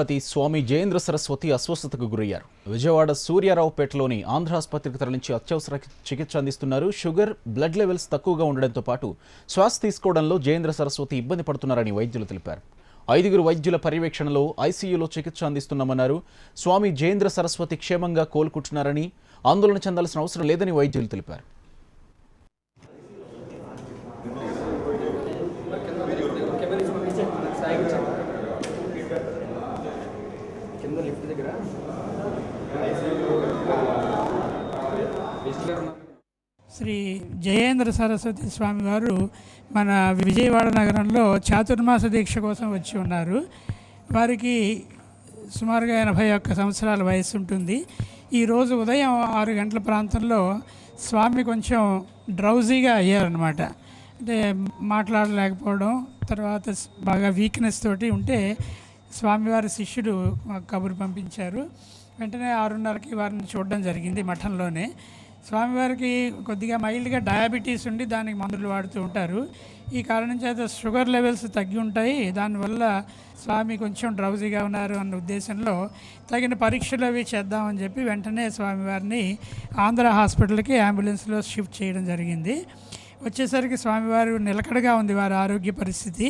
స్వామి జయేంద్ర సరస్వతి అస్వస్థతకు గురయ్యారు. విజయవాడ సూర్యారావుపేటలోని ఆంధ్ర ఆసుపత్రికి తరలించి అత్యవసర చికిత్స అందిస్తున్నారు. షుగర్, బ్లడ్ లెవెల్స్ తక్కువగా ఉండడంతో పాటు శ్వాస తీసుకోవడంలో జయేంద్ర సరస్వతి ఇబ్బంది పడుతున్నారని వైద్యులు తెలిపారు. 5 వైద్యుల పర్యవేక్షణలో ఐసీయూలో చికిత్స అందిస్తున్నామన్నారు. స్వామి జయేంద్ర సరస్వతి క్షేమంగా కోలుకుంటున్నారని, ఆందోళన చెందాల్సిన అవసరం లేదని వైద్యులు తెలిపారు. శ్రీ జయేంద్ర సరస్వతి స్వామి వారు మన విజయవాడ నగరంలో చాతుర్మాస దీక్ష కోసం వచ్చి ఉన్నారు. వారికి సుమారుగా 81 సంవత్సరాల వయసు ఉంటుంది. ఈరోజు ఉదయం 6 గంటల ప్రాంతంలో స్వామి కొంచెం డ్రౌజీగా అయ్యారనమాట. అంటే మాట్లాడలేకపోవడం, తర్వాత బాగా వీక్నెస్ తోటి ఉంటే స్వామివారి శిష్యుడు కబురు పంపించారు. వెంటనే 6:30కి వారిని చూడడం జరిగింది మఠంలోనే. స్వామివారికి కొద్దిగా మైల్డ్గా డయాబెటీస్ ఉండి దానికి మందులు వాడుతూ ఉంటారు. ఈ కారణం చేత షుగర్ లెవెల్స్ తగ్గి ఉంటాయి. దానివల్ల స్వామి కొంచెం డ్రౌజీగా ఉన్నారు అన్న ఉద్దేశంలో తగిన పరీక్షలు అవి చేద్దామని చెప్పి వెంటనే స్వామివారిని ఆంధ్ర హాస్పిటల్కి అంబులెన్స్లో షిఫ్ట్ చేయడం జరిగింది. వచ్చేసరికి స్వామివారు నిలకడగా ఉంది వారి ఆరోగ్య పరిస్థితి.